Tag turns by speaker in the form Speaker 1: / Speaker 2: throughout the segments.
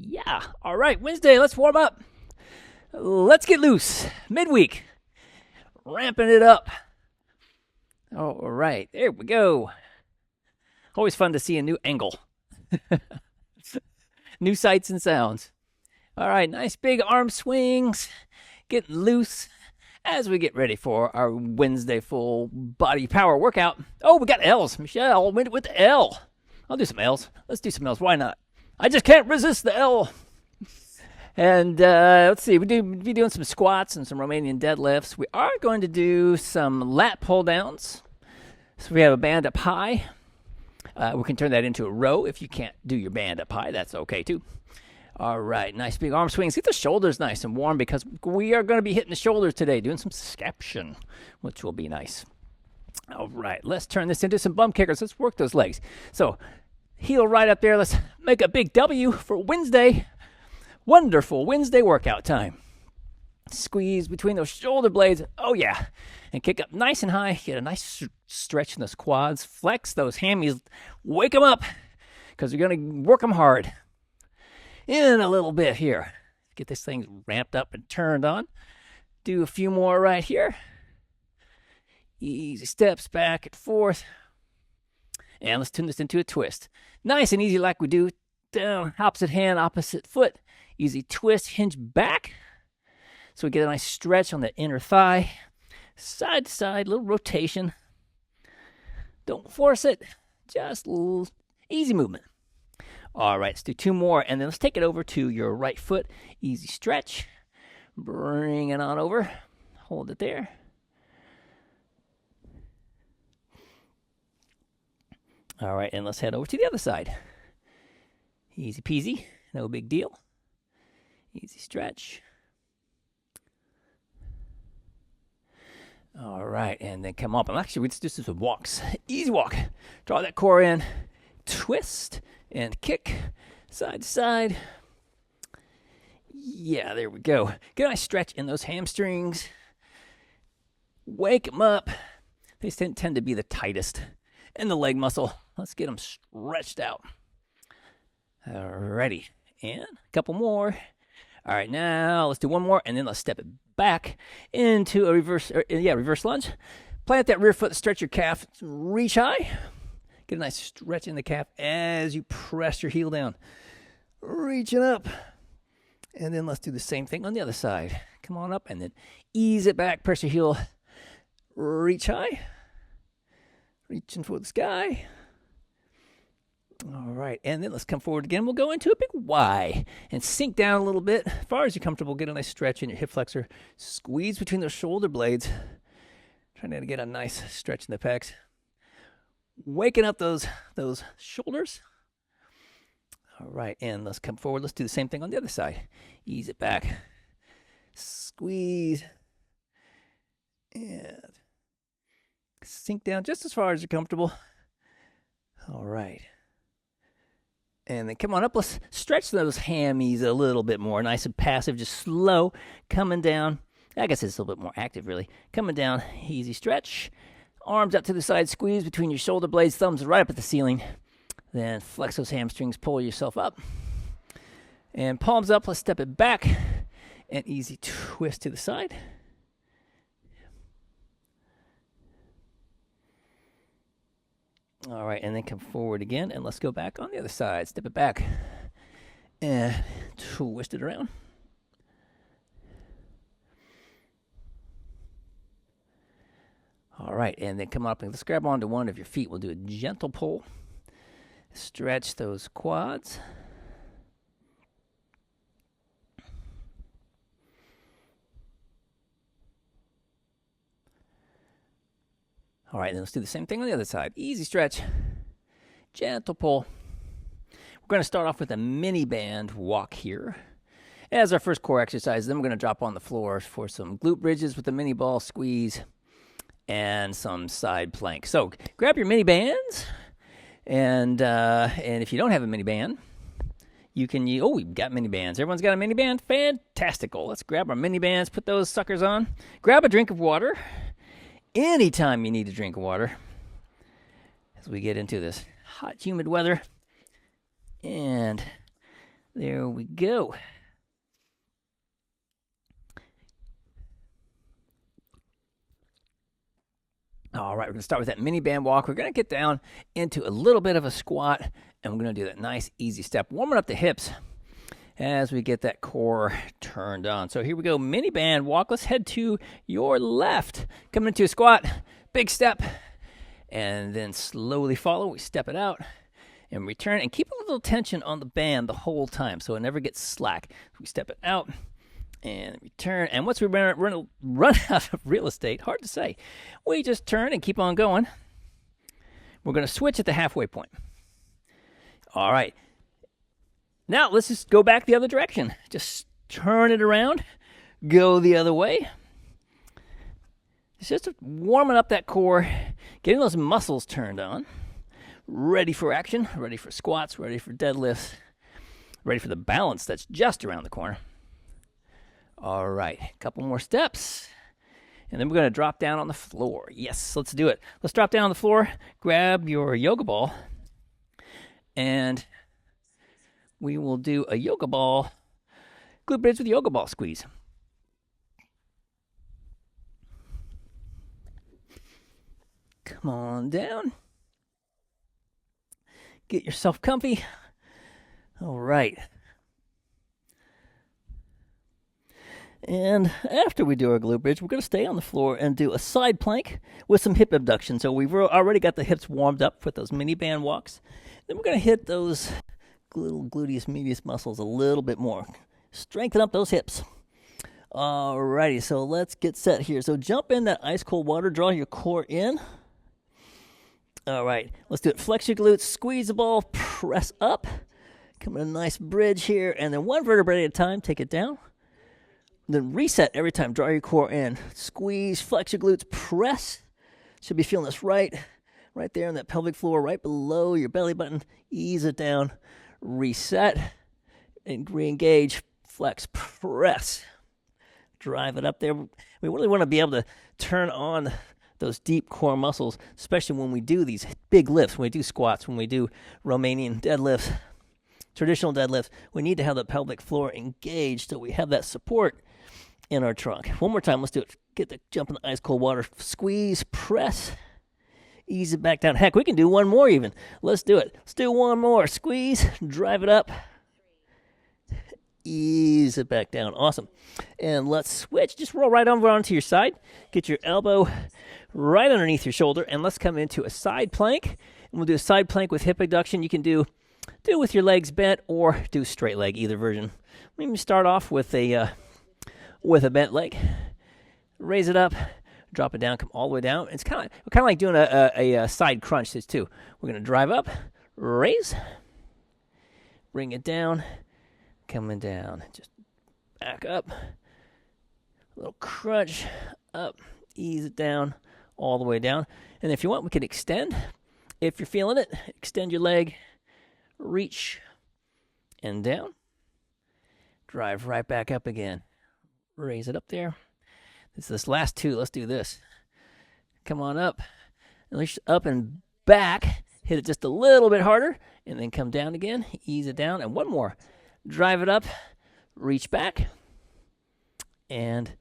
Speaker 1: Yeah. All right, Wednesday, let's warm up. Let's get loose. Midweek. Ramping it up. All right, there we go. Always fun to see a new angle. New sights and sounds. All right, nice big arm swings. Getting loose as we get ready for our Wednesday full body power workout. Oh, we got L's. Michelle went with the L. I'll do some L's. Let's do some L's. Why not? I just can't resist the L. And let's see, we'll be doing some squats and some Romanian deadlifts. We are going to do some lat pull downs. So we have a band up high. We can turn that into a row. If you can't do your band up high, that's okay too. All right, nice big arm swings. Get the shoulders nice and warm because we are going to be hitting the shoulders today, doing some scaption, which will be nice. All right, let's turn this into some bum kickers. Let's work those legs. So heel right up there. Let's make a big W for Wednesday. Wonderful Wednesday workout time. Squeeze between those shoulder blades. Oh, yeah. And kick up nice and high. Get a nice stretch in those quads. Flex those hammies. Wake them up because you're going to work them hard. In a little bit here. Get this thing ramped up and turned on. Do a few more right here. Easy steps back and forth. And let's turn this into a twist. Nice and easy like we do. Down, opposite hand, opposite foot. Easy twist, hinge back. So we get a nice stretch on the inner thigh. Side to side, little rotation. Don't force it. Just a little easy movement. All right, let's do two more. And then let's take it over to your right foot. Easy stretch. Bring it on over. Hold it there. All right, and let's head over to the other side. Easy peasy, no big deal. Easy stretch. All right, and then come up. And actually, let's do some walks. Easy walk. Draw that core in. Twist and kick side to side. Yeah, there we go. Get a nice stretch in those hamstrings. Wake them up. They tend to be the tightest in the leg muscle. Let's get them stretched out. Alrighty, and a couple more. All right, now let's do one more, and then let's step it back into a reverse lunge. Plant that rear foot, stretch your calf, reach high. Get a nice stretch in the calf as you press your heel down. Reaching up. And then let's do the same thing on the other side. Come on up, and then ease it back, press your heel, reach high. Reaching for the sky. All right, and then let's come forward again. We'll go into a big Y and sink down a little bit. As far as you're comfortable, get a nice stretch in your hip flexor. Squeeze between those shoulder blades. Trying to get a nice stretch in the pecs. Waking up those shoulders. All right, and let's come forward. Let's do the same thing on the other side. Ease it back. Squeeze. And sink down just as far as you're comfortable. All right. And then come on up. Let's stretch those hammies a little bit more. Nice and passive, just slow. Coming down. I guess it's a little bit more active, really. Coming down. Easy stretch. Arms out to the side. Squeeze between your shoulder blades. Thumbs right up at the ceiling. Then flex those hamstrings. Pull yourself up. And palms up. Let's step it back. And easy twist to the side. All right, and then come forward again, and let's go back on the other side. Step it back, and twist it around. All right, and then come up and let's grab onto one of your feet. We'll do a gentle pull. Stretch those quads. All right, then let's do the same thing on the other side. Easy stretch, gentle pull. We're going to start off with a mini band walk here as our first core exercise. Then we're going to drop on the floor for some glute bridges with the mini ball squeeze and some side plank. So grab your mini bands, and if you don't have a mini band, you can use, we've got mini bands. Everyone's got a mini band? Fantastical. Let's grab our mini bands, put those suckers on. Grab a drink of water. Anytime you need a drink of water as we get into this hot, humid weather. And There we go. All right, we're going to start with that mini band walk. We're going to get down into a little bit of a squat, and we're going to do that nice, easy step, warming up the hips as we get that core turned on. So here we go, mini band walk. Let's head to your left. Coming into a squat, big step, and then slowly follow. We step it out and return, and keep a little tension on the band the whole time so it never gets slack. We step it out and return, and once we run out of real estate, hard to say, we just turn and keep on going. We're going to switch at the halfway point. All right. Now let's just go back the other direction. Just turn it around, go the other way. It's just warming up that core, getting those muscles turned on, ready for action, ready for squats, ready for deadlifts, ready for the balance that's just around the corner. All right, a couple more steps, and then we're going to drop down on the floor. Yes, let's do it. Let's drop down on the floor, grab your yoga ball, and we will do a yoga ball, glute bridge with yoga ball squeeze. Come on down. Get yourself comfy. All right. And after we do our glute bridge, we're going to stay on the floor and do a side plank with some hip abduction. So we've already got the hips warmed up with those mini band walks. Then we're going to hit those little gluteus medius muscles a little bit more. Strengthen up those hips. All righty, so let's get set here. So jump in that ice cold water, draw your core in. All right, let's do it. Flex your glutes, squeeze the ball, press up. Come in a nice bridge here, and then one vertebrae at a time, take it down. Then reset every time. Draw your core in. Squeeze, flex your glutes, press. Should be feeling this right there on that pelvic floor, right below your belly button. Ease it down. Reset and re-engage. Flex, press. Drive it up there. We really want to be able to turn on those deep core muscles, especially when we do these big lifts, when we do squats, when we do Romanian deadlifts, traditional deadlifts. We need to have the pelvic floor engaged so we have that support in our trunk. One more time, let's do it. Get the jump in the ice cold water. Squeeze, press, ease it back down. Heck, we can do one more even. Let's do it. Let's do one more. Squeeze, drive it up, ease it back down. Awesome. And let's switch. Just roll right over onto your side. Get your elbow right underneath your shoulder, and let's come into a side plank. And we'll do a side plank with hip abduction. You can do with your legs bent or do straight leg, either version. Maybe start off with a bent leg. Raise it up, drop it down, come all the way down. It's kind of like doing a side crunch this too. We're going to drive up, raise, bring it down, coming down. Just back up, a little crunch, up, ease it down, all the way down. And if you want, we can extend. If you're feeling it, extend your leg, reach, and down. Drive right back up again. Raise it up there. This last two, let's do this. Come on up. Up and back. Hit it just a little bit harder, and then come down again. Ease it down, and one more. Drive it up, reach back, and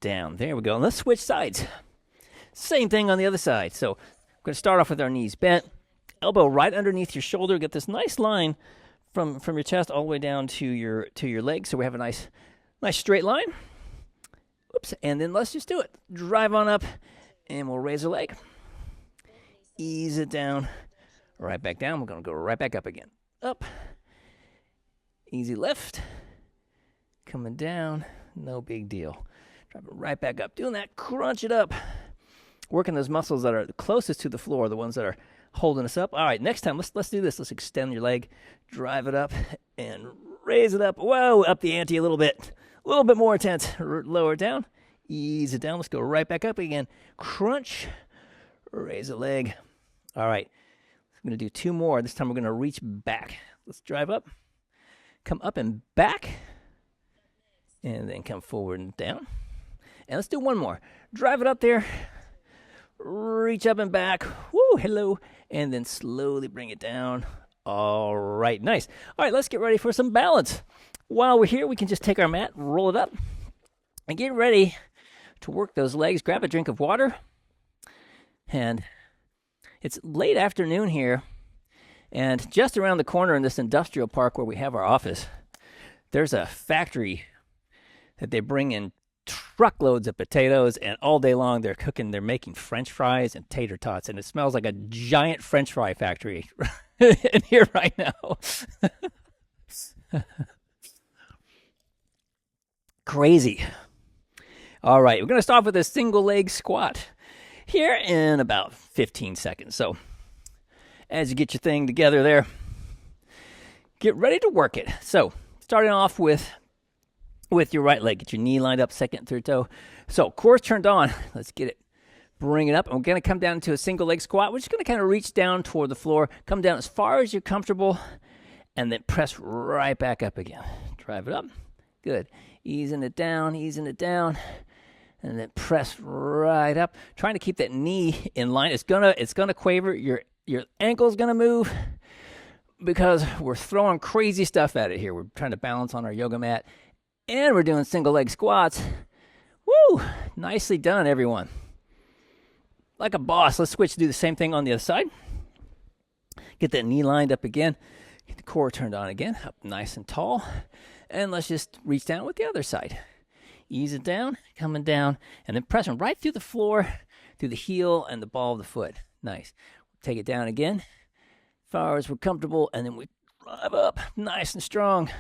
Speaker 1: down. There we go. And let's switch sides. Same thing on the other side. So we're going to start off with our knees bent. Elbow right underneath your shoulder. Get this nice line from your chest all the way down to your leg. So we have a nice straight line. Oops. And then let's just do it. Drive on up, and we'll raise our leg. Ease it down. Right back down. We're going to go right back up again. Up. Easy lift. Coming down. No big deal. Drop it right back up. Doing that. Crunch it up. Working those muscles that are closest to the floor, the ones that are holding us up. All right, next time, let's do this. Let's extend your leg. Drive it up and raise it up. Whoa, up the ante a little bit. A little bit more intense. Lower it down. Ease it down. Let's go right back up again. Crunch. Raise the leg. All right. I'm going to do two more. This time we're going to reach back. Let's drive up. Come up and back. And then come forward and down. And let's do one more. Drive it up there. Reach up and back. Woo, hello. And then slowly bring it down. All right, nice. All right, let's get ready for some balance. While we're here, we can just take our mat, roll it up, and get ready to work those legs. Grab a drink of water. And it's late afternoon here, and just around the corner in this industrial park where we have our office, there's a factory that they bring in truckloads of potatoes, and all day long they're making French fries and tater tots, and it smells like a giant French fry factory in here right now. Crazy. All right, we're going to start with a single leg squat here in about 15 seconds. So as you get your thing together there, get ready to work it. So starting off with your right leg, get your knee lined up, second, third toe. So core turned on. Let's get it. Bring it up. And we're going to come down to a single leg squat. We're just going to kind of reach down toward the floor, come down as far as you're comfortable, and then press right back up again. Drive it up. Good. Easing it down, and then press right up. Trying to keep that knee in line. It's gonna quaver. Your ankle's gonna move because we're throwing crazy stuff at it here. We're trying to balance on our yoga mat, and we're doing single leg squats. Woo! Nicely done, everyone. Like a boss. Let's switch to do the same thing on the other side. Get that knee lined up again. Get the core turned on again. Up nice and tall. And let's just reach down with the other side. Ease it down, coming down, and then pressing right through the floor, through the heel and the ball of the foot. Nice. Take it down again, as far as we're comfortable, and then we drive up, nice and strong,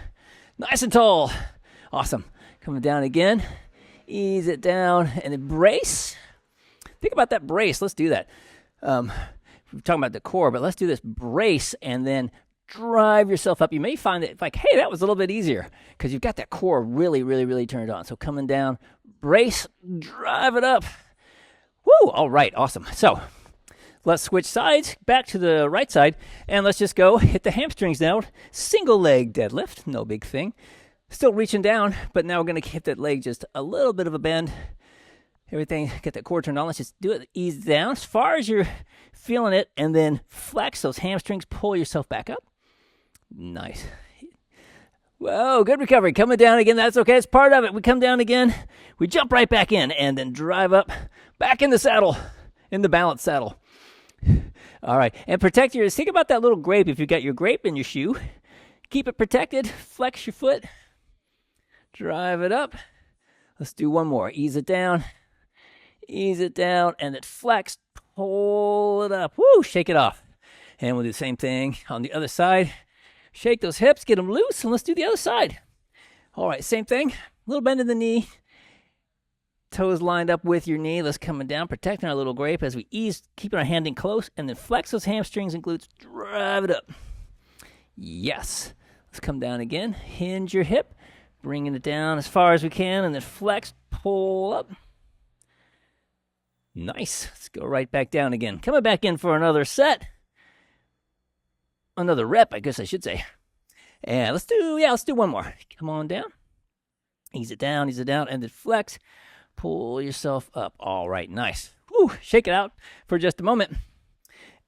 Speaker 1: nice and tall. Awesome. Coming down again, ease it down, and then brace. Think about that brace. Let's do that. We're talking about the core, but let's do this brace, and then drive yourself up. You may find that like, hey, that was a little bit easier because you've got that core really, really, really turned on. So coming down, brace, drive it up. Woo! All right, awesome. So let's switch sides back to the right side, and let's just go hit the hamstrings down. Single leg deadlift, no big thing. Still reaching down, but now we're going to hit that leg just a little bit of a bend. Everything, get that core turned on. Let's just do it. Ease down as far as you're feeling it, and then flex those hamstrings. Pull yourself back up. Nice. Whoa, good recovery. Coming down again. That's okay. It's part of it. We come down again. We jump right back in and then drive up, back in the saddle, in the balance saddle. All right. And protect your, think about that little grape. If you've got your grape in your shoe, keep it protected. Flex your foot. Drive it up. Let's do one more. Ease it down, and then flex. Pull it up. Woo, shake it off. And we'll do the same thing on the other side. Shake those hips, get them loose, and let's do the other side. All right, same thing. A little bend in the knee. Toes lined up with your knee. Let's come down, protecting our little grape as we ease, keeping our hand in close, and then flex those hamstrings and glutes. Drive it up. Yes. Let's come down again. Hinge your hip, bringing it down as far as we can, and then flex, pull up. Nice. Let's go right back down again. Coming back in for another set. Another rep, I guess I should say. And let's do one more. Come on down. Ease it down, and then flex. Pull yourself up. All right, nice. Woo, shake it out for just a moment.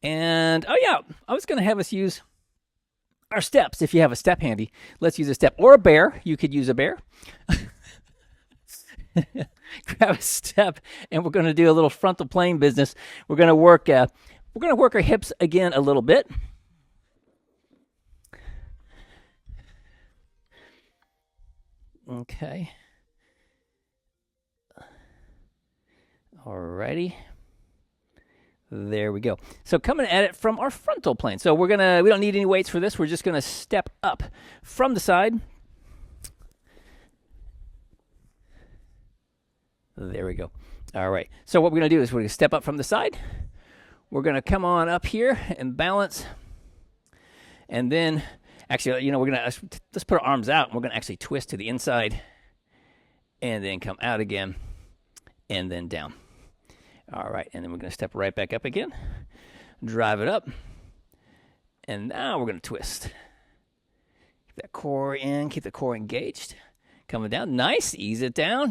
Speaker 1: And, oh yeah, I was going to have us use our steps. If you have a step handy, let's use a step. Or a bear. You could use a bear. Grab a step, and we're going to do a little frontal plane business. We're going to work our hips again a little bit. Okay. Alrighty. There we go. So coming at it from our frontal plane. So we don't need any weights for this. We're just gonna step up from the side. There we go. All right. So what we're gonna do is we're gonna step up from the side. We're gonna come on up here and balance. And then actually, let's put our arms out, and we're going to actually twist to the inside and then come out again and then down. All right, and then we're going to step right back up again, drive it up, and now we're going to twist. Keep that core in, keep the core engaged. Coming down, nice, ease it down,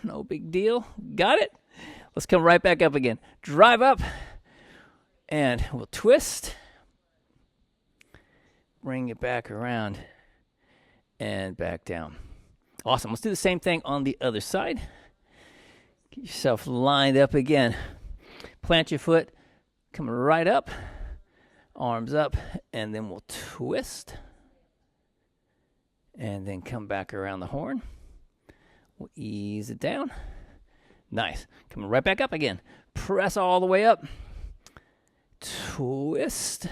Speaker 1: no big deal. Got it? Let's come right back up again. Drive up, and we'll twist. bring it back around and back down. Awesome. Let's do the same thing on the other side. Get yourself lined up again. Plant your foot, come right up, arms up, and then we'll twist. And then come back around the horn. We'll ease it down. Nice. Coming right back up again. Press all the way up. Twist.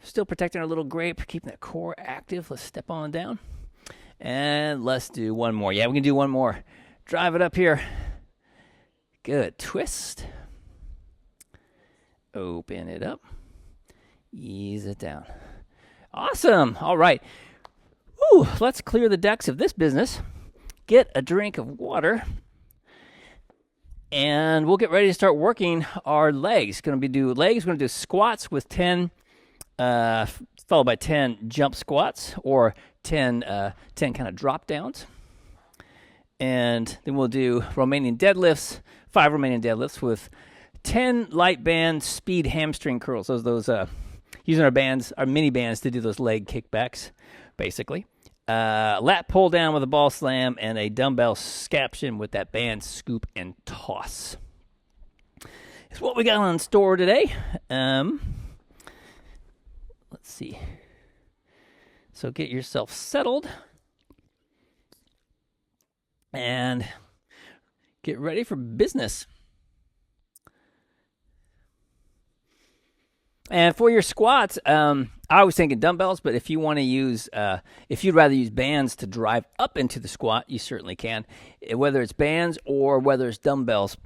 Speaker 1: Still protecting our little grape, keeping that core active. Let's step on down. And let's do one more. Yeah, we can do one more. Drive it up here. Good. Twist. Open it up. Ease it down. Awesome. All right. Whew, let's clear the decks of this business. Get a drink of water. And we'll get ready to start working our legs. Going to do legs. We're going to do squats with 10, followed by 10 jump squats or 10 kind of drop downs. And then we'll do Romanian deadlifts, 5 Romanian deadlifts with 10 light band speed hamstring curls. Those using our mini bands to do those leg kickbacks, basically. Lat pull down with a ball slam and a dumbbell scaption with that band scoop and toss. It's what we got on store today. Let's see. So get yourself settled and get ready for business. And for your squats, I was thinking dumbbells, but if you want to use, if you'd rather use bands to drive up into the squat, you certainly can. Whether it's bands or whether it's dumbbells,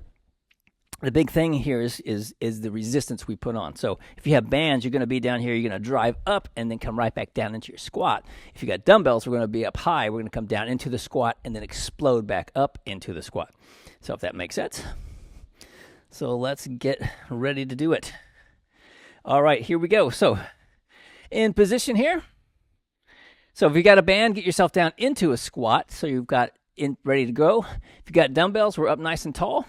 Speaker 1: the big thing here is the resistance we put on. So if you have bands, you're going to be down here, you're going to drive up and then come right back down into your squat. If you got dumbbells, we're going to be up high, we're going to come down into the squat and then explode back up into the squat. So if that makes sense. So let's get ready to do it. All right, here we go. So in position here. So if you got a band, get yourself down into a squat. So you've got ready to go. If you got dumbbells, we're up nice and tall.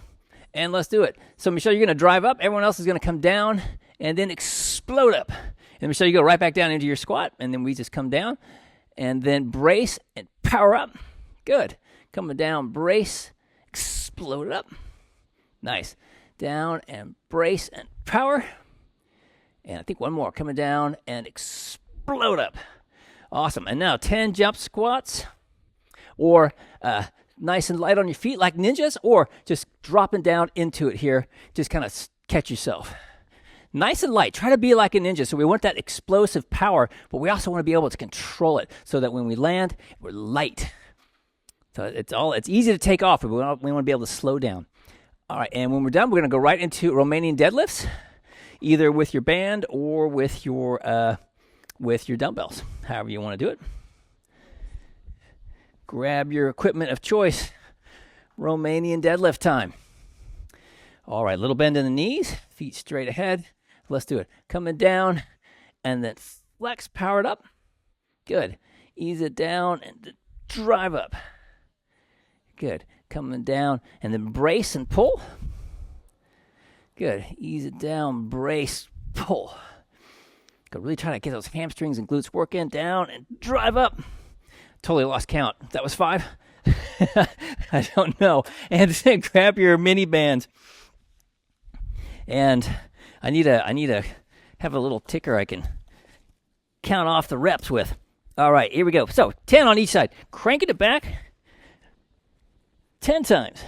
Speaker 1: And let's do it. So Michelle, you're going to drive up. Everyone else is going to come down and then explode up. And Michelle, you go right back down into your squat. And then we just come down and then brace and power up. Good. Coming down, brace, explode up. Nice. Down and brace and power. And I think one more. Coming down and explode up. Awesome. And now 10 jump squats or nice and light on your feet like ninjas, or just dropping down into it here. Just kind of catch yourself. Nice and light. Try to be like a ninja. So we want that explosive power, but we also want to be able to control it so that when we land, we're light. So it's easy to take off, but we want to be able to slow down. All right, and when we're done, we're going to go right into Romanian deadlifts, either with your band or with your dumbbells, however you want to do it. Grab your equipment of choice. Romanian deadlift time. All right, little bend in the knees, feet straight ahead. Let's do it. Coming down and then flex, power it up. Good. Ease it down and drive up. Good. Coming down and then brace and pull. Good. Ease it down, brace, pull. Good. Really try to get those hamstrings and glutes working. Down and drive up. Totally lost count. That was 5. I don't know. And then grab your mini bands. And I need to have a little ticker I can count off the reps with. All right, here we go. So 10 on each side. Cranking it back 10 times.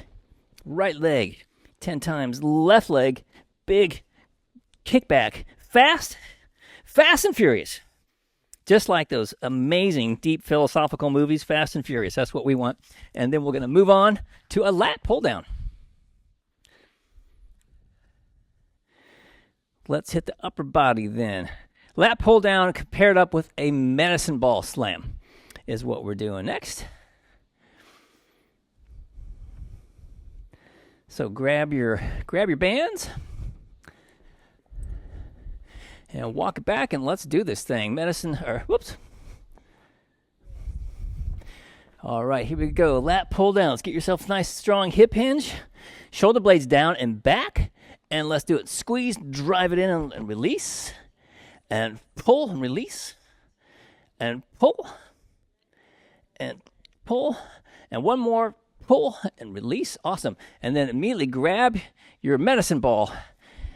Speaker 1: Right leg. 10 times. Left leg. Big kickback. Fast and furious. Just like those amazing deep philosophical movies, Fast and Furious. That's what we want. And then we're going to move on to a lat pull down. Let's hit the upper body then. Lat pull down paired up with a medicine ball slam is what we're doing next. So grab your bands and walk it back, and let's do this thing. Whoops. All right, here we go. Lat pull down. Let's get yourself a nice, strong hip hinge. Shoulder blades down and back. And let's do it. Squeeze, drive it in, and release. and pull and release, and pull, and pull, and one more, pull and release. Awesome. And then immediately grab your medicine ball,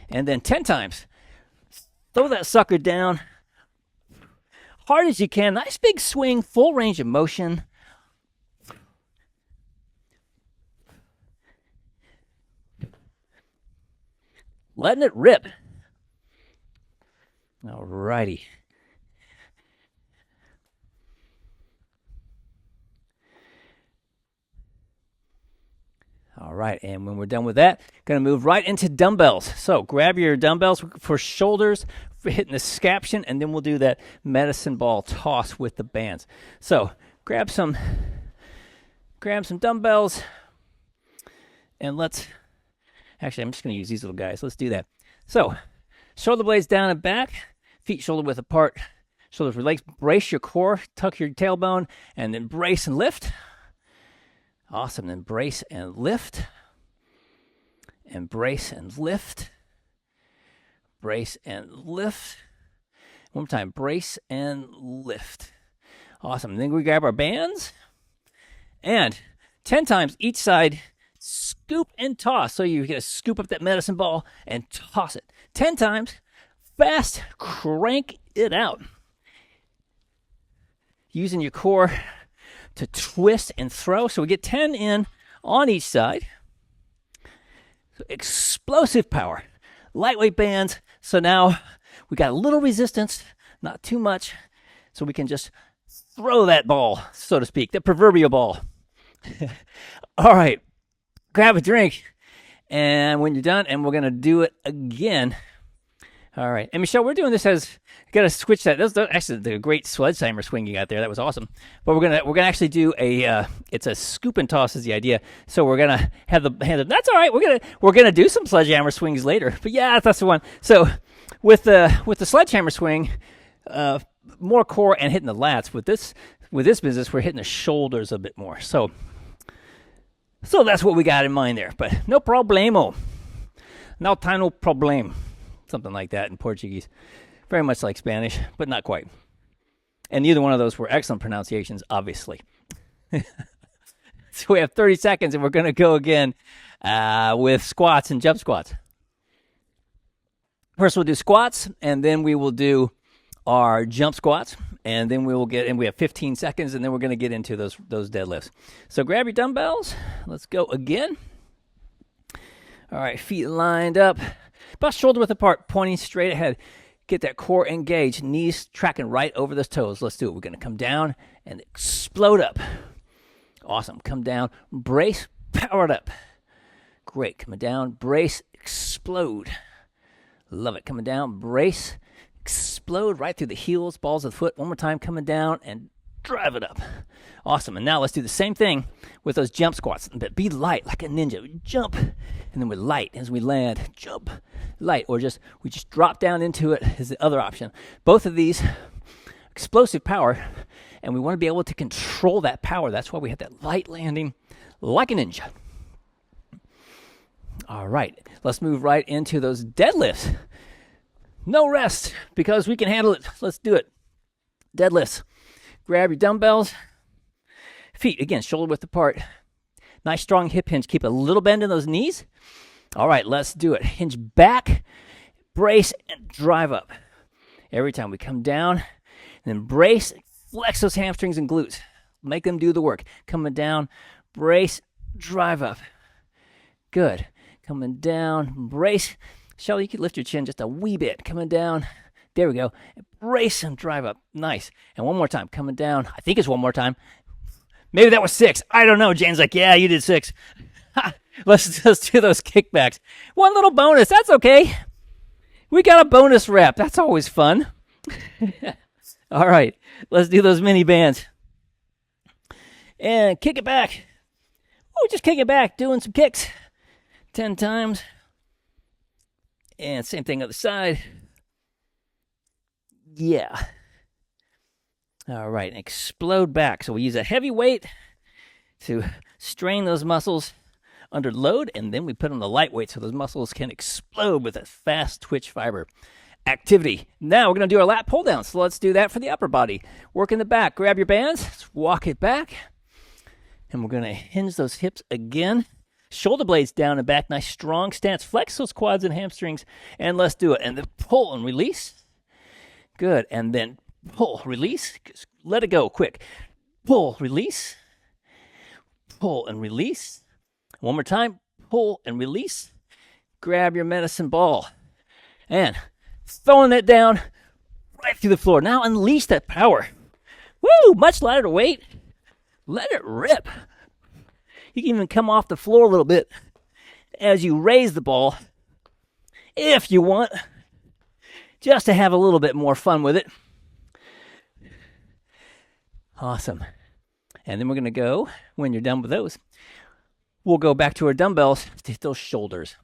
Speaker 1: and then 10 times. Throw that sucker down hard as you can. Nice big swing, full range of motion. Letting it rip. All righty. All right, and when we're done with that, going to move right into dumbbells. So grab your dumbbells for shoulders, for hitting the scaption, and then we'll do that medicine ball toss with the bands. So grab some dumbbells, and actually, I'm just going to use these little guys. Let's do that. So shoulder blades down and back, feet shoulder width apart, shoulders relax, brace your core, tuck your tailbone, and then brace and lift. Awesome. Then brace and lift. And brace and lift. Brace and lift. One more time. Brace and lift. Awesome. Then we grab our bands. And 10 times each side, scoop and toss. So you get to scoop up that medicine ball and toss it. 10 times. Fast. Crank it out. Using your core to twist and throw. So we get 10 in on each side. So explosive power. Lightweight bands. So now we got a little resistance, not too much. So we can just throw that ball, so to speak, that proverbial ball. All right. Grab a drink. And when you're done, and we're going to do it again. All right. And Michelle, we're doing this as, got to switch that. That's actually the great sledgehammer swing you got there. That was awesome. But we're gonna actually do it's a scoop and toss is the idea. So we're gonna have the hand. That's all right. We're gonna do some sledgehammer swings later. But yeah, that's the one. So with the sledgehammer swing, more core and hitting the lats. With this business, we're hitting the shoulders a bit more. So that's what we got in mind there. But no problemo. No time, no problem. Something like that in Portuguese. Very much like Spanish, but not quite. And neither one of those were excellent pronunciations, obviously. So we have 30 seconds, and we're going to go again with squats and jump squats. First, we'll do squats, and then we will do our jump squats, and then we have 15 seconds, and then we're going to get into those deadlifts. So grab your dumbbells. Let's go again. All right, feet lined up. About shoulder width apart, pointing straight ahead. Get that core engaged, knees tracking right over those toes. Let's do it. We're going to come down and explode up. Awesome. Come down, brace, power it up. Great. Coming down, brace, explode. Love it. Coming down, brace, explode right through the heels, balls of the foot. One more time, coming down and drive it up. Awesome. And now let's do the same thing with those jump squats. But be light, like a ninja. We jump, and then we're light as we land. Jump, light, or we just drop down into it is the other option. Both of these, explosive power, and we want to be able to control that power. That's why we have that light landing like a ninja. All right. Let's move right into those deadlifts. No rest, because we can handle it. Let's do it. Deadlifts. Grab your dumbbells. Feet, again, shoulder width apart. Nice strong hip hinge. Keep a little bend in those knees. All right, let's do it. Hinge back, brace, and drive up. Every time we come down, and then brace, flex those hamstrings and glutes. Make them do the work. Coming down, brace, drive up. Good. Coming down, brace. Shelly, you can lift your chin just a wee bit. Coming down. There we go. Brace and drive up. Nice. And one more time. Coming down. I think it's one more time. Maybe that was 6. I don't know. Jane's like, yeah, you did 6. Let's just do those kickbacks. One little bonus. That's okay. We got a bonus rep. That's always fun. All right. Let's do those mini bands. And kick it back. Oh, just kick it back. Doing some kicks. 10 times. And same thing other side. Yeah. All right, and explode back. So we use a heavy weight to strain those muscles under load, and then we put on the light weight so those muscles can explode with a fast twitch fiber. activity. Now we're going to do our lat pull down. So let's do that for the upper body. Work in the back. Grab your bands. Let's walk it back. And we're going to hinge those hips again. Shoulder blades down and back. Nice strong stance. Flex those quads and hamstrings. And let's do it. And then pull and release. Good. And then pull, release. Just let it go quick. Pull, release. Pull and release. One more time. Pull and release. Grab your medicine ball. And throwing it down right through the floor. Now unleash that power. Woo! Much lighter weight. Let it rip. You can even come off the floor a little bit as you raise the ball, if you want, just to have a little bit more fun with it. Awesome. And then we're going to go, when you're done with those, we'll go back to our dumbbells to hit those shoulders.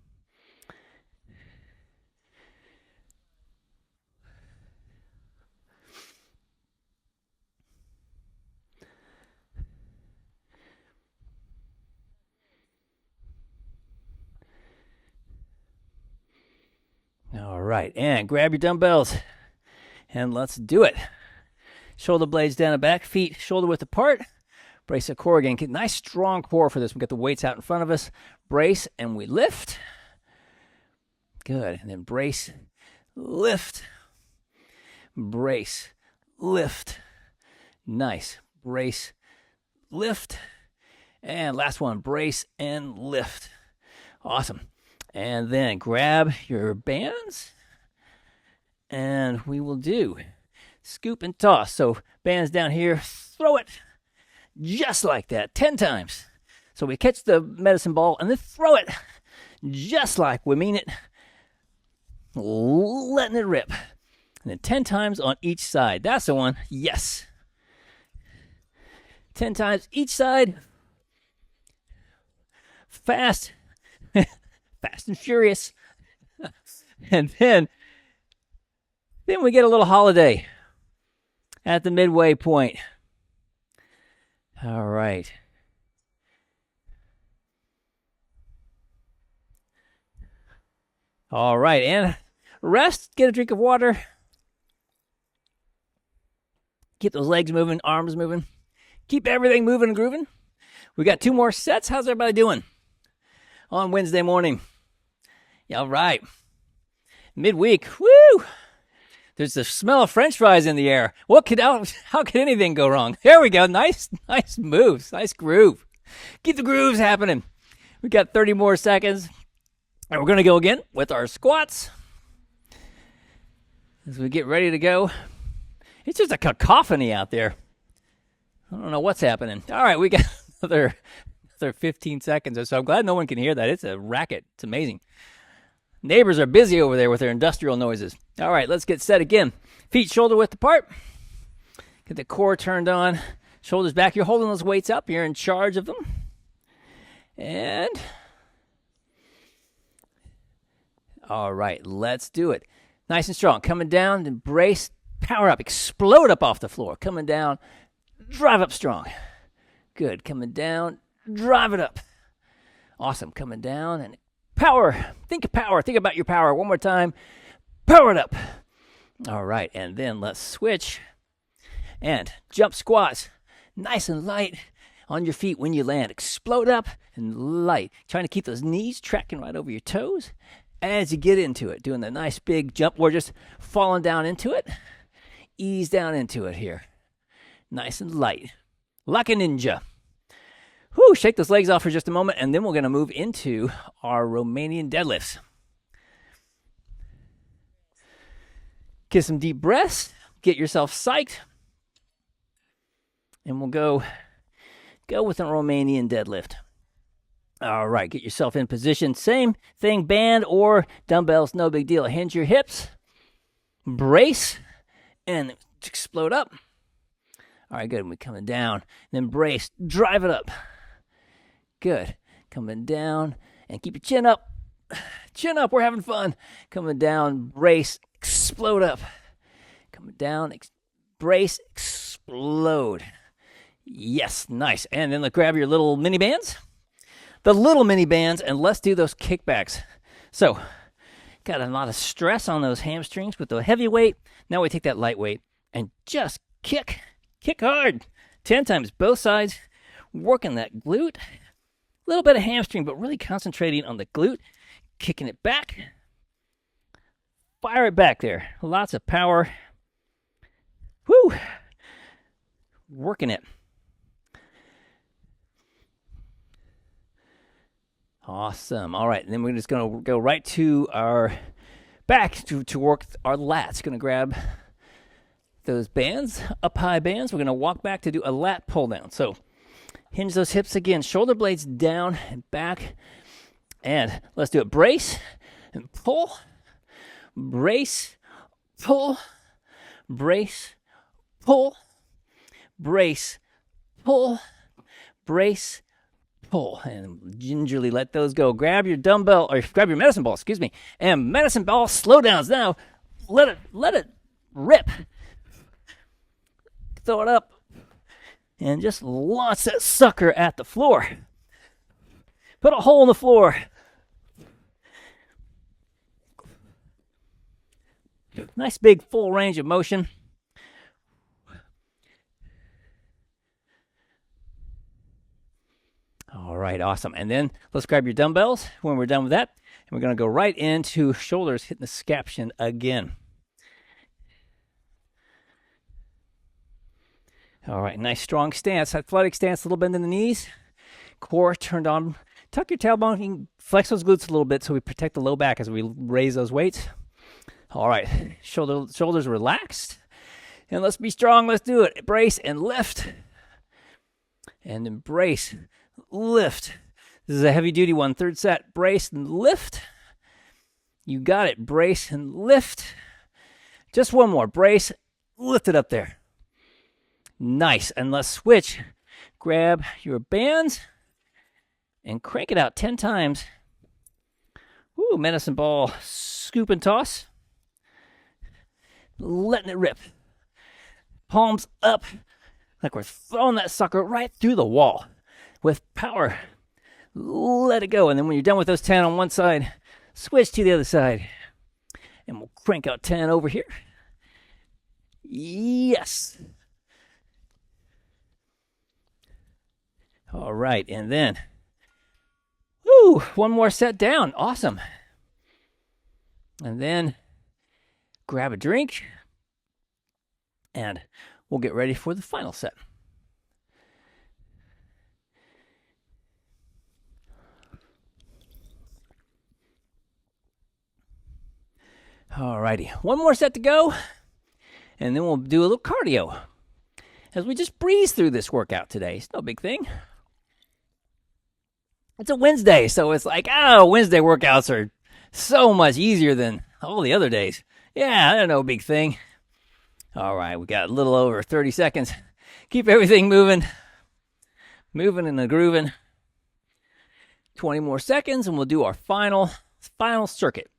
Speaker 1: All right, and grab your dumbbells, and let's do it. Shoulder blades down and back, feet shoulder width apart. Brace the core again. Get a nice strong core for this. We got the weights out in front of us. Brace, and we lift. Good, and then brace, lift, brace, lift. Nice. Brace, lift, and last one, brace and lift. Awesome. And then grab your bands, and we will do scoop and toss. So bands down here, throw it just like that, 10 times. So we catch the medicine ball and then throw it just like we mean it, letting it rip. And then 10 times on each side. That's the one. Yes. 10 times each side. Fast. Fast and furious. And then we get a little holiday at the midway point. All right. All right, and rest, get a drink of water. Keep those legs moving, arms moving. Keep everything moving and grooving. We got 2 more sets. How's everybody doing on Wednesday morning? Yeah, all right. Midweek, woo! There's the smell of French fries in the air. How could anything go wrong? There we go. Nice moves. Nice groove. Keep the grooves happening. We got 30 more seconds. And we're going to go again with our squats. As we get ready to go. It's just a cacophony out there. I don't know what's happening. All right, we got another 15 seconds or so. I'm glad no one can hear that. It's a racket. It's amazing. Neighbors are busy over there with their industrial noises. All right, let's get set again. Feet shoulder width apart. Get the core turned on. Shoulders back. You're holding those weights up. You're in charge of them. And all right, let's do it. Nice and strong. Coming down, embrace, power up, explode up off the floor. Coming down, drive up strong. Good. Coming down, drive it up. Awesome. Coming down and power. Think of power. Think about your power. One more time. Power it up. All right, and then let's switch. And jump squats. Nice and light on your feet when you land. Explode up and light. Trying to keep those knees tracking right over your toes as you get into it. Doing the nice big jump. We're just falling down into it. Ease down into it here. Nice and light. Like a ninja. Whew, shake those legs off for just a moment, and then we're going to move into our Romanian deadlifts. Get some deep breaths. Get yourself psyched. And we'll go with a Romanian deadlift. All right, get yourself in position. Same thing, band or dumbbells, no big deal. Hinge your hips, brace, and explode up. All right, good. We're coming down. Then brace, drive it up. Good. Coming down, and keep your chin up. Chin up, we're having fun. Coming down, brace, explode up. Coming down, brace, explode. Yes, nice. And then let's grab your little mini bands. The little mini bands, and let's do those kickbacks. So, Got a lot of stress on those hamstrings with the heavy weight. Now we take that light weight and just kick hard. 10 times both sides, working that glute. A little bit of hamstring, but really concentrating on the glute, kicking it back. Fire it back there. Lots of power. Woo! Working it. Awesome. All right, and then we're just going to go right to our back to work our lats. Going to grab those bands, up high bands. We're going to walk back to do a lat pull down. So hinge those hips again, shoulder blades down and back. And let's do it. Brace and pull. Brace, pull. Brace, pull. Brace, pull. Brace, pull, and gingerly let those go. Grab your dumbbell, or grab your medicine ball, and medicine ball slow downs. Now, let it rip. Throw it up, and just launch that sucker at the floor. Put a hole in the floor. Nice big full range of motion. All right, awesome. And then let's grab your dumbbells when we're done with that. And we're going to go right into shoulders, hitting the scaption again. All right, nice strong stance. Athletic stance, a little bend in the knees. Core turned on. Tuck your tailbone, flex those glutes a little bit so we protect the low back as we raise those weights. All right, shoulders relaxed. And let's be strong. Let's do it. Brace and lift. And then brace, lift. This is a heavy duty one. Third set. Brace and lift. You got it. Brace and lift. Just one more. Brace, lift it up there. Nice. And let's switch. Grab your bands and crank it out 10 times. Woo, medicine ball scoop and toss. Letting it rip. Palms up like we're throwing that sucker right through the wall with power. Let it go. And then when you're done with those 10 on one side, switch to the other side. And we'll crank out 10 over here. Yes. All right. And then, woo, one more set down. Awesome. And then grab a drink. And we'll get ready for the final set. Alrighty, one more set to go, and then we'll do a little cardio as we just breeze through this workout today. It's no big thing. It's a Wednesday, so it's like, Wednesday workouts are so much easier than all the other days. Yeah, they're no big thing. All right, we got a little over 30 seconds. Keep everything moving and grooving. 20 more seconds, and we'll do our final circuit.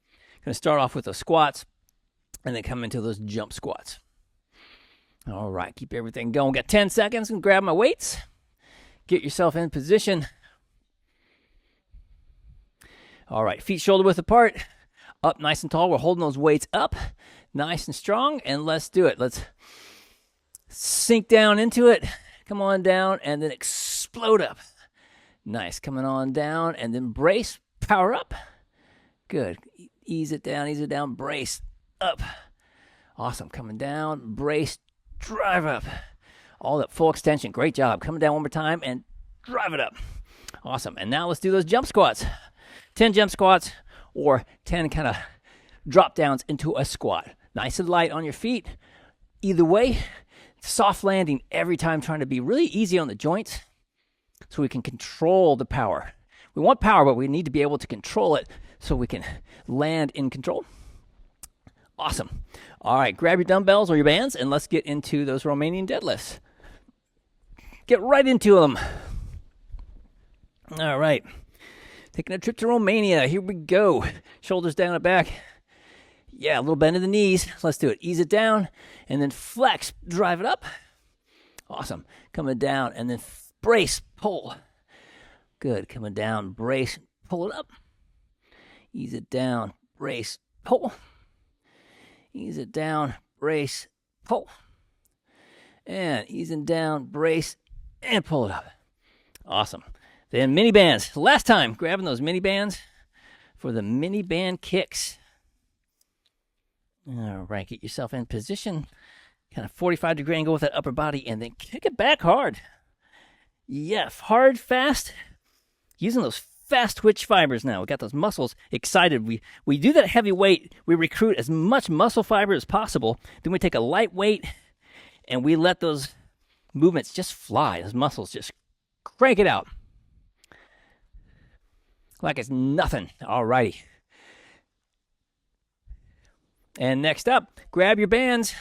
Speaker 1: Going to start off with the squats, and then come into those jump squats. All right, keep everything going. Got 10 seconds, and grab my weights. Get yourself in position. All right, feet shoulder width apart. Up nice and tall. We're holding those weights up. Nice and strong, and let's do it. Let's sink down into it. Come on down, and then explode up. Nice. Coming on down, and then brace. Power up. Good. Ease it down. Brace. Up. Awesome. Coming down. Brace. Drive up. All that full extension. Great job. Coming down one more time, and drive it up. Awesome. And now let's do those jump squats. 10 jump squats, or 10 kind of drop downs into a squat. Nice and light on your feet. Either way, soft landing every time, trying to be really easy on the joints so we can control the power. We want power, but we need to be able to control it so we can land in control. Awesome. All right, grab your dumbbells or your bands, and let's get into those Romanian deadlifts. Get right into them. All right. Taking a trip to Romania. Here we go. Shoulders down and back. Yeah, a little bend in the knees. Let's do it. Ease it down, and then flex. Drive it up. Awesome. Coming down, and then brace, pull. Good. Coming down, brace, pull it up. Ease it down, brace, pull. Ease it down, brace, pull. And easing down, brace, and pull it up. Awesome. Then mini bands. Last time, grabbing those mini bands for the mini band kicks. All right, get yourself in position. Kind of 45-degree angle with that upper body, and then kick it back hard. Yeah, hard, fast. Using those fast twitch fibers now. We got those muscles excited. We do that heavy weight. We recruit as much muscle fiber as possible. Then we take a light weight, and we let those movements just fly. Those muscles just crank it out. Like it's nothing. All righty. And next up, grab your bands,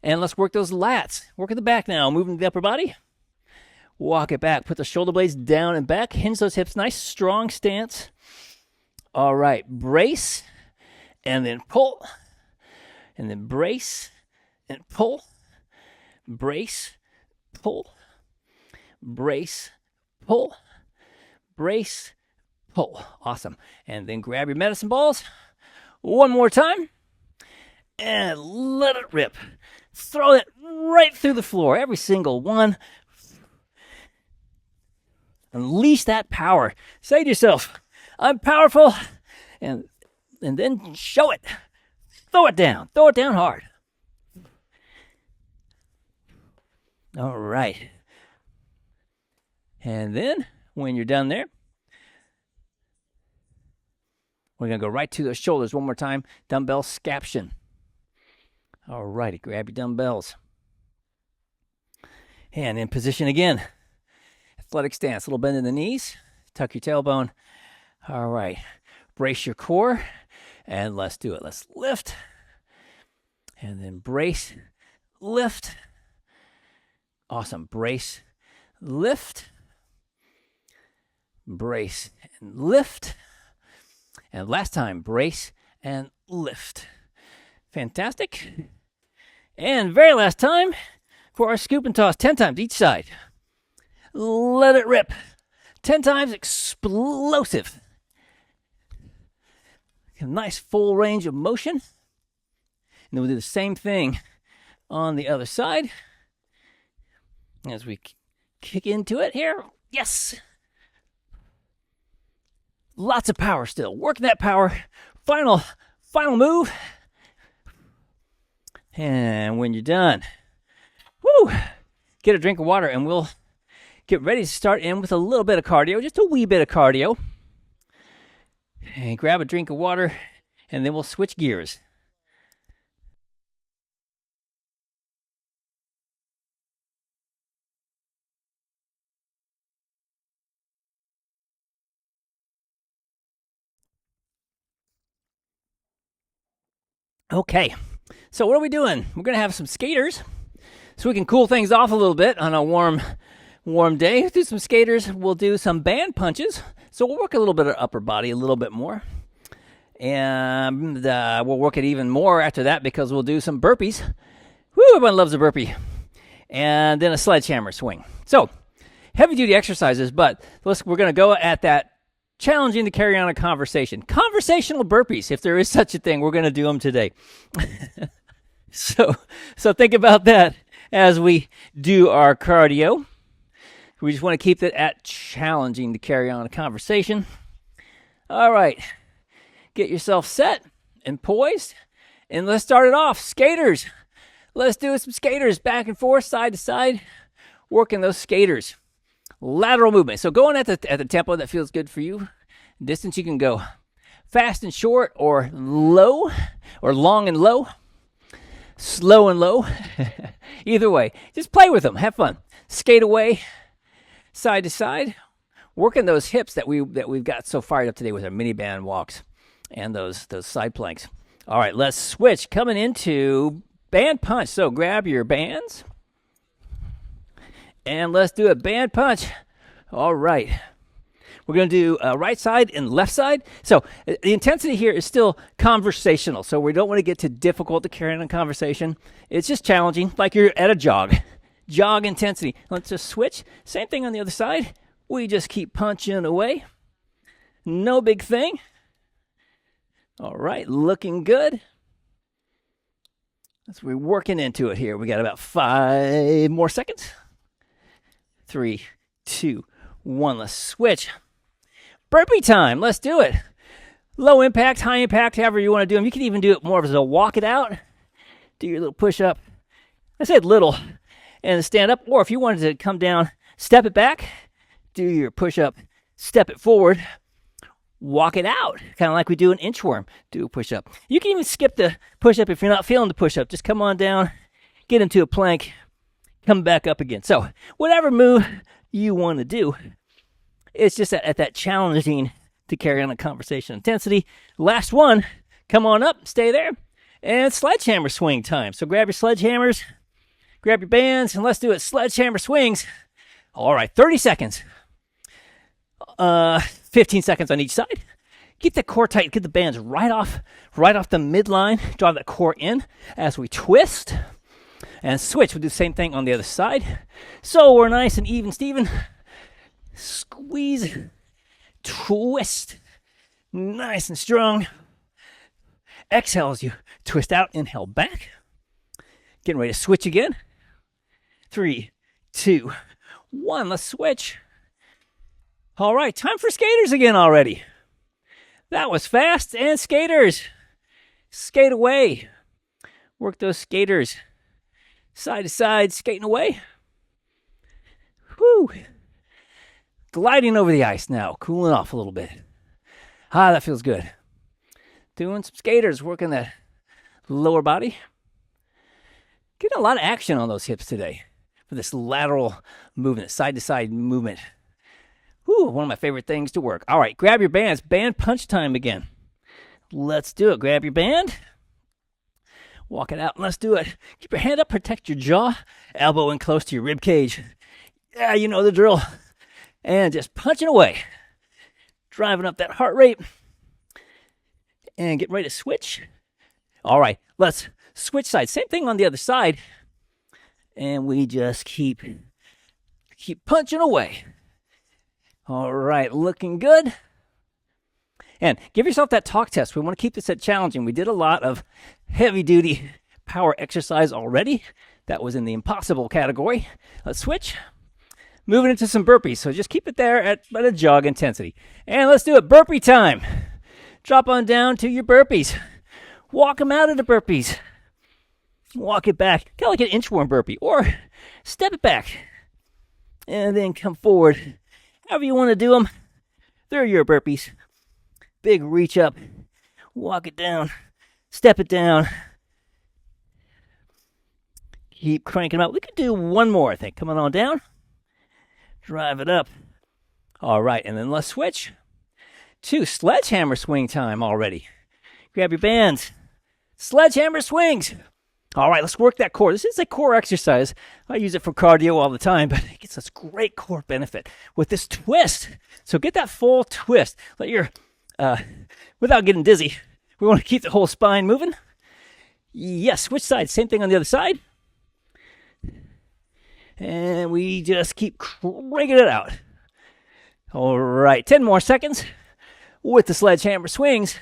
Speaker 1: and let's work those lats. Work at the back now. Moving the upper body. Walk it back. Put the shoulder blades down and back. Hinge those hips. Nice, strong stance. All right. Brace, and then pull. And then brace, and pull. Brace, pull. Brace, pull. Brace, pull. Awesome. And then grab your medicine balls. One more time. And let it rip. Throw it right through the floor. Every single one. Unleash that power. Say to yourself, I'm powerful. And then show it. Throw it down. Throw it down hard. All right. And then, when you're done there, we're going to go right to those shoulders one more time. Dumbbell scaption. All righty. Grab your dumbbells. And in position again. Athletic stance. A little bend in the knees. Tuck your tailbone. All right. Brace your core. And let's do it. Let's lift. And then brace. Lift. Awesome. Brace. Lift. Brace and lift. And last time, brace and lift. Fantastic. And very last time for our scoop and toss, 10 times each side. Let it rip. 10 times explosive. A nice full range of motion. And then we'll do the same thing on the other side. As we kick into it here. Yes. Lots of power still. Working that power. Final move. And when you're done, get a drink of water, and we'll get ready to start in with a little bit of cardio, just a wee bit of cardio. And grab a drink of water, and then we'll switch gears. Okay, so what are we doing? We're going to have some skaters so we can cool things off a little bit on a warm day. We'll do some skaters. We'll do some band punches. So we'll work a little bit of upper body a little bit more. And we'll work it even more after that because we'll do some burpees. Woo, everyone loves a burpee. And then a sledgehammer swing. So heavy-duty exercises, but we're going to go at that challenging to carry on a conversation. Conversational burpees, if there is such a thing. We're going to do them today. So think about that as we do our cardio. We just want to keep it at challenging to carry on a conversation. All right. Get yourself set and poised. And let's start it off. Skaters. Let's do some skaters back and forth, side to side. Working those skaters. Lateral movement. So going at the tempo that feels good for you. Distance you can go fast and short, or low, or long and low, slow and low. Either way, just play with them. Have fun. Skate away, side to side, working those hips that we've got so fired up today with our mini band walks and those side planks. All right, let's switch. Coming into band punch. So grab your bands. And let's do a band punch. All right. We're going to do right side and left side. So the intensity here is still conversational. So we don't want to get too difficult to carry on a conversation. It's just challenging, like you're at a jog. Jog intensity. Let's just switch. Same thing on the other side. We just keep punching away. No big thing. All right, looking good. As we're working into it here, we got about 5 more seconds. 3, 2, 1. Let's switch. Burpee time. Let's do it. Low impact, high impact, however you want to do them. You can even do it more as a walk it out. Do your little push up. I said little and stand up. Or if you wanted to come down, step it back, do your push up, step it forward, walk it out. Kind of like we do an inchworm. Do a push up. You can even skip the push up if you're not feeling the push up. Just come on down, get into a plank, come back up again. So whatever move you want to do, it's just at that challenging to carry on a conversation intensity. Last one, come on up, stay there, and sledgehammer swing time. So grab your sledgehammers, grab your bands, and let's do it. Sledgehammer swings. All right, 30 seconds. 15 seconds on each side. Keep the core tight. Get the bands right off the midline. Drive that core in as we twist and switch. We'll do the same thing on the other side. So we're nice and even, Steven. Squeeze, twist, nice and strong. Exhale as you twist out, inhale back. Getting ready to switch again. 3, 2, 1. Let's switch. All right, time for skaters again already. That was fast. And skaters, skate away. Work those skaters side to side, skating away. Whew. Gliding over the ice now, cooling off a little bit. That feels good. Doing some skaters, working that lower body. Getting a lot of action on those hips today for this lateral movement, side to side movement. Whew, one of my favorite things to work. All right, grab your bands. Band punch time again. Let's do it. Grab your band. Walk it out. Let's do it. Keep your hand up. Protect your jaw. Elbow in close to your rib cage. Yeah, you know the drill. And just punching away. Driving up that heart rate. And get ready to switch. All right, let's switch sides. Same thing on the other side. And we just keep punching away. All right, looking good. And give yourself that talk test. We want to keep this at challenging. We did a lot of heavy-duty power exercise already. That was in the impossible category. Let's switch. Moving into some burpees. So just keep it there at a jog intensity. And let's do it. Burpee time. Drop on down to your burpees. Walk them out of the burpees. Walk it back. Kind of like an inchworm burpee. Or step it back. And then come forward. However you want to do them. They're your burpees. Big reach up. Walk it down. Step it down. Keep cranking them up. We could do one more, I think. Coming on down. Drive it up. All right, and then let's switch to sledgehammer swing time already. Grab your bands. Sledgehammer swings. All right, let's work that core. This is a core exercise. I use it for cardio all the time, but it gets us great core benefit with this twist. So get that full twist. Let your, without getting dizzy, we want to keep the whole spine moving. Yes, switch sides. Same thing on the other side. And we just keep cranking it out. All right, 10 more seconds with the sledgehammer swings.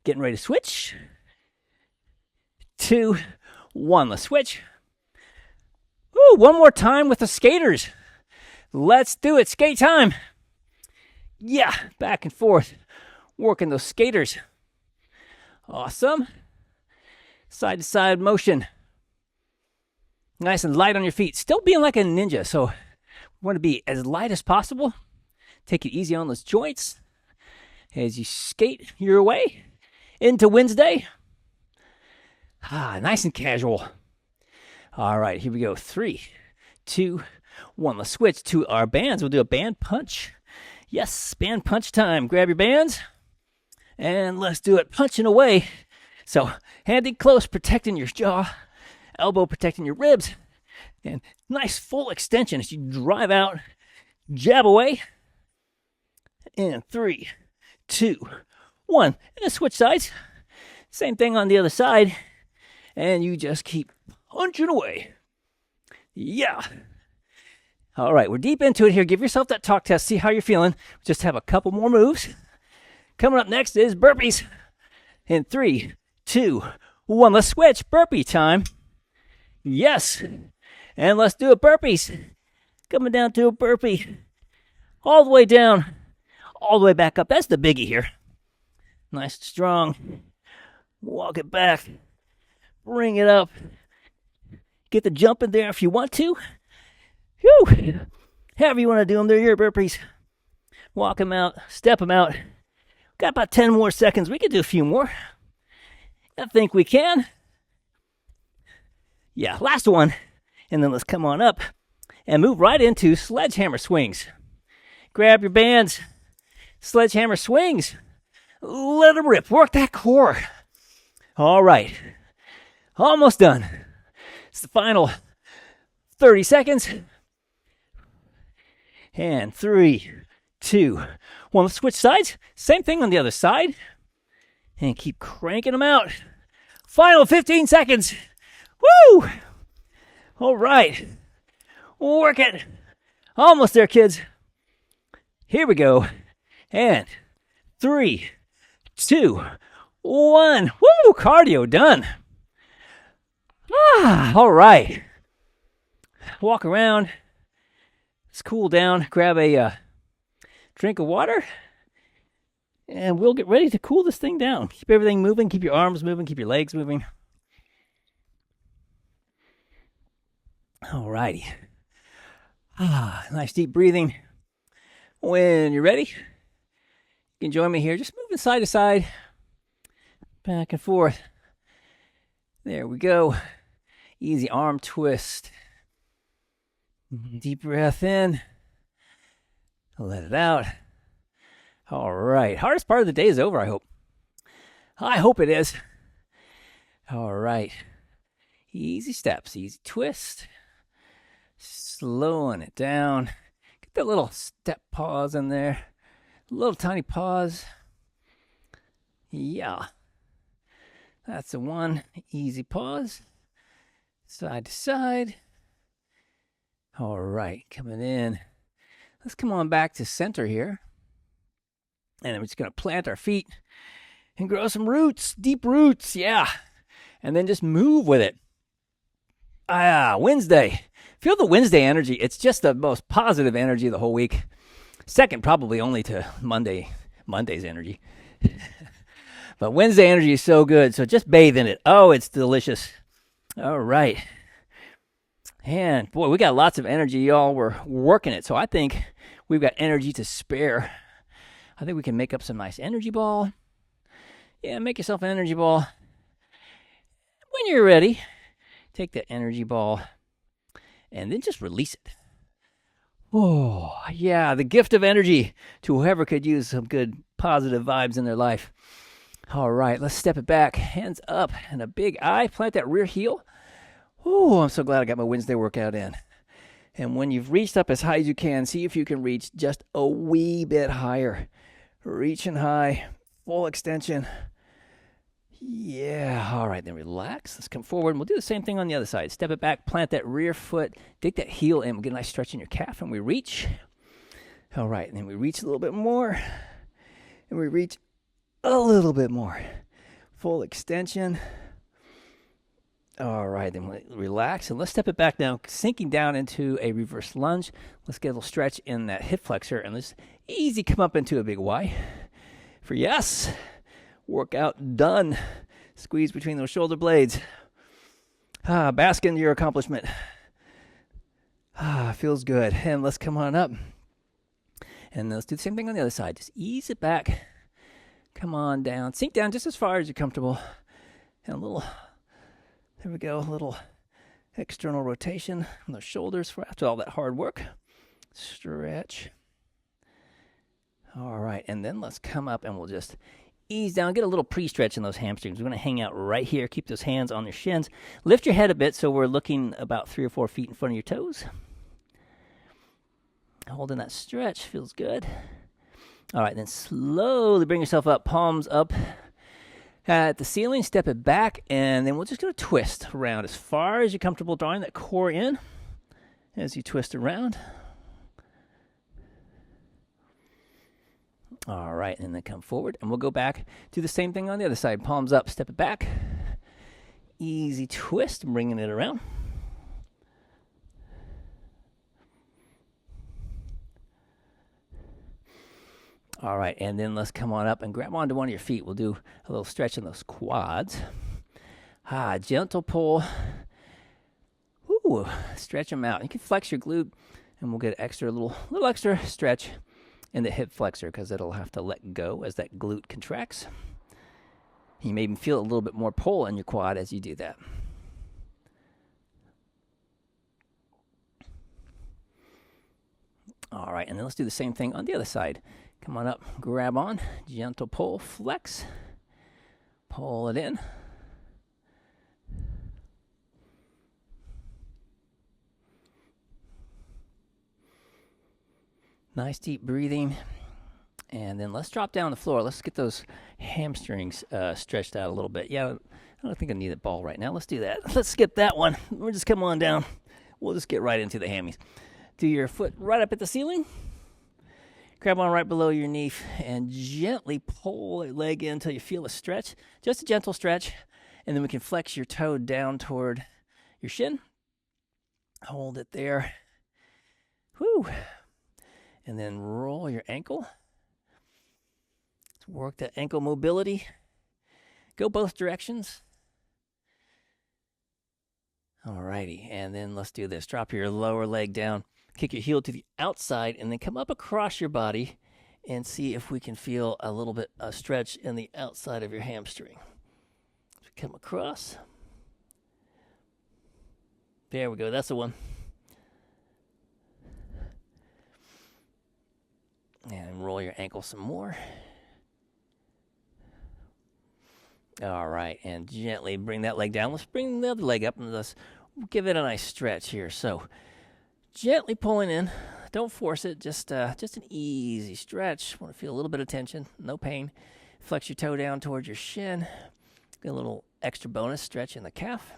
Speaker 1: Getting ready to switch. 2, 1, let's switch. Ooh, one more time with the skaters. Let's do it, skate time. Yeah, back and forth, working those skaters. Awesome. Side to side motion. Nice and light on your feet. Still being like a ninja, so we want to be as light as possible. Take it easy on those joints as you skate your way into Wednesday. Nice and casual. All right, here we go. 3, 2, 1. Let's switch to our bands. We'll do a band punch. Yes, band punch time. Grab your bands, and let's do it. Punching away. So, hand in close, protecting your jaw. Elbow protecting your ribs. And nice full extension as you drive out. Jab away. And 3, 2, 1. And then switch sides. Same thing on the other side. And you just keep punching away. Yeah. All right, we're deep into it here. Give yourself that talk test. See how you're feeling. Just have a couple more moves. Coming up next is burpees. In 3, 2, 1. Let's switch. Burpee time. Yes. And let's do a burpees. Coming down to a burpee. All the way down. All the way back up. That's the biggie here. Nice and strong. Walk it back. Bring it up. Get the jump in there if you want to. Whew. However you want to do them, they're your burpees. Walk them out. Step them out. Got about 10 more seconds. We could do a few more. I think we can. Yeah, last one. And then let's come on up and move right into sledgehammer swings. Grab your bands. Sledgehammer swings. Let them rip. Work that core. All right. Almost done. It's the final 30 seconds. And 3, 2, 1. Let's switch sides. Same thing on the other side. And keep cranking them out. Final 15 seconds. Woo! All right. Work it. Almost there, kids. Here we go. And 3, 2, 1. Woo! Cardio done. All right. Walk around. Let's cool down. Grab a drink of water. And we'll get ready to cool this thing down. Keep everything moving. Keep your arms moving. Keep your legs moving. All righty. Nice deep breathing. When you're ready, you can join me here. Just moving side to side. Back and forth. There we go. Easy arm twist. Deep breath in. Let it out. All right. Hardest part of the day is over, I hope. I hope it is. All right. Easy steps. Easy twist. Slowing it down. Get that little step pause in there. A little tiny pause. Yeah. That's the one. Easy pause. Side to side. All right. Coming in. Let's come on back to center here. And we're just going to plant our feet and grow some roots. Deep roots. Yeah. And then just move with it. Wednesday. Feel the Wednesday energy. It's just the most positive energy of the whole week. Second, probably only to Monday's energy. But Wednesday energy is so good. So just bathe in it. Oh, it's delicious. All right. And boy, we got lots of energy. Y'all were working it. So I think we've got energy to spare. I think we can make up some nice energy ball. Yeah, make yourself an energy ball. When you're ready, take that energy ball and then just release it. Oh, yeah, the gift of energy to whoever could use some good positive vibes in their life. All right, let's step it back. Hands up and a big eye. Plant that rear heel. Oh, I'm so glad I got my Wednesday workout in. And when you've reached up as high as you can, see if you can reach just a wee bit higher. Reaching high, full extension. Yeah, all right, then relax. Let's come forward, and we'll do the same thing on the other side. Step it back, plant that rear foot, dig that heel in. We'll get a nice stretch in your calf, and we reach. All right, and then we reach a little bit more, and we reach a little bit more. Full extension. All right, then relax, and let's step it back now, sinking down into a reverse lunge. Let's get a little stretch in that hip flexor, and let's easy come up into a big Y. For yes. Workout done. Squeeze between those shoulder blades. Bask in your accomplishment. Feels good. And let's come on up. And let's do the same thing on the other side. Just ease it back. Come on down. Sink down just as far as you're comfortable. And a little, there we go, a little external rotation on those shoulders for after all that hard work. Stretch. All right. And then let's come up and we'll just ease down, get a little pre-stretch in those hamstrings. We're going to hang out right here. Keep those hands on your shins. Lift your head a bit so we're looking about 3 or 4 feet in front of your toes. Holding that stretch. Feels good. All right, then slowly bring yourself up, palms up at the ceiling. Step it back, and then we're just going to twist around as far as you're comfortable, drawing that core in as you twist around. All right, and then come forward, and we'll go back. Do the same thing on the other side. Palms up, step it back. Easy twist, bringing it around. All right, and then let's come on up and grab onto one of your feet. We'll do a little stretch in those quads. Gentle pull. Ooh, stretch them out. You can flex your glute, and we'll get a little extra stretch in the hip flexor because it'll have to let go as that glute contracts. You may even feel a little bit more pull in your quad as you do that. All right, and then let's do the same thing on the other side. Come on up, grab on, gentle pull, flex, pull it in. Nice deep breathing. And then let's drop down on the floor. Let's get those hamstrings stretched out a little bit. Yeah, I don't think I need a ball right now. Let's do that. Let's skip that one. We'll just come on down. We'll just get right into the hammies. Do your foot right up at the ceiling. Grab on right below your knee and gently pull the leg in until you feel a stretch. Just a gentle stretch. And then we can flex your toe down toward your shin. Hold it there. Whew. And then roll your ankle. Work that ankle mobility. Go both directions. Alrighty, and then let's do this. Drop your lower leg down. Kick your heel to the outside, and then come up across your body and see if we can feel a little bit of stretch in the outside of your hamstring. So come across. There we go. That's the one. And roll your ankle some more. All right, and gently bring that leg down. Let's bring the other leg up and let's give it a nice stretch here. So gently pulling in. Don't force it. Just an easy stretch. Want to feel a little bit of tension. No pain. Flex your toe down towards your shin. Get a little extra bonus stretch in the calf.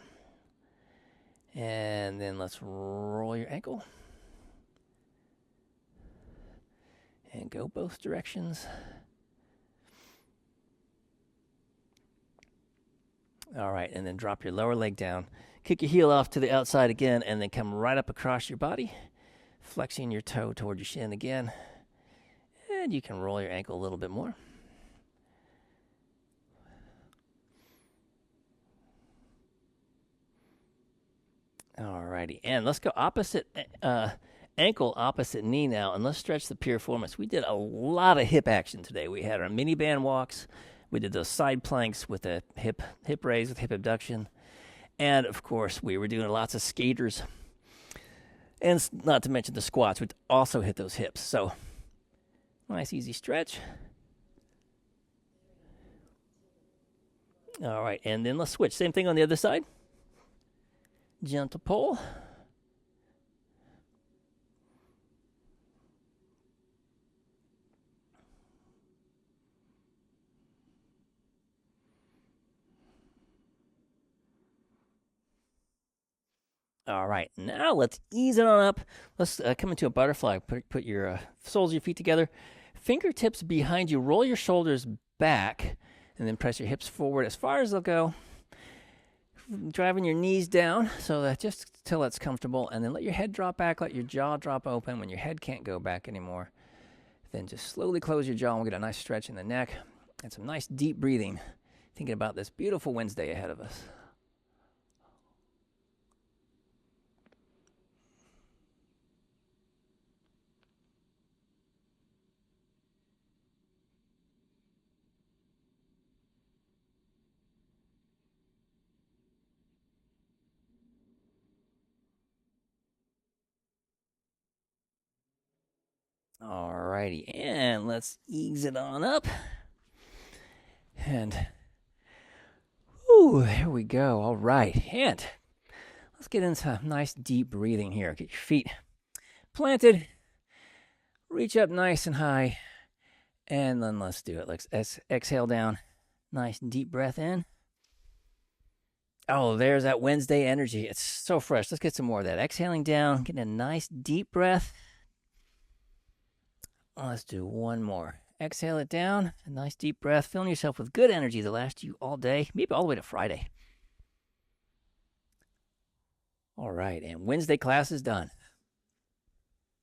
Speaker 1: And then let's roll your ankle. And go both directions. All right, and then drop your lower leg down. Kick your heel off to the outside again, and then come right up across your body, flexing your toe toward your shin again. And you can roll your ankle a little bit more. All righty, and let's go opposite ankle, opposite knee now, and let's stretch the piriformis. We did a lot of hip action today. We had our mini band walks. We did those side planks with a hip raise with hip abduction. And, of course, we were doing lots of skaters. And not to mention the squats, which also hit those hips. So, nice, easy stretch. All right, and then let's switch. Same thing on the other side. Gentle pull. All right, now let's ease it on up. Let's come into a butterfly. Put your soles of your feet together. Fingertips behind you. Roll your shoulders back, and then press your hips forward as far as they'll go. Driving your knees down so that just till it's comfortable, and then let your head drop back. Let your jaw drop open when your head can't go back anymore. Then just slowly close your jaw, and we'll get a nice stretch in the neck and some nice deep breathing. Thinking about this beautiful Wednesday ahead of us. Alrighty, and let's ease it on up. And, there we go. All right, and let's get into nice deep breathing here. Get your feet planted. Reach up nice and high. And then let's do it. Let's exhale down. Nice deep breath in. Oh, there's that Wednesday energy. It's so fresh. Let's get some more of that. Exhaling down, getting a nice deep breath. Let's do one more. Exhale it down. A nice deep breath, filling yourself with good energy to last you all day, maybe all the way to Friday. All right, and Wednesday class is done.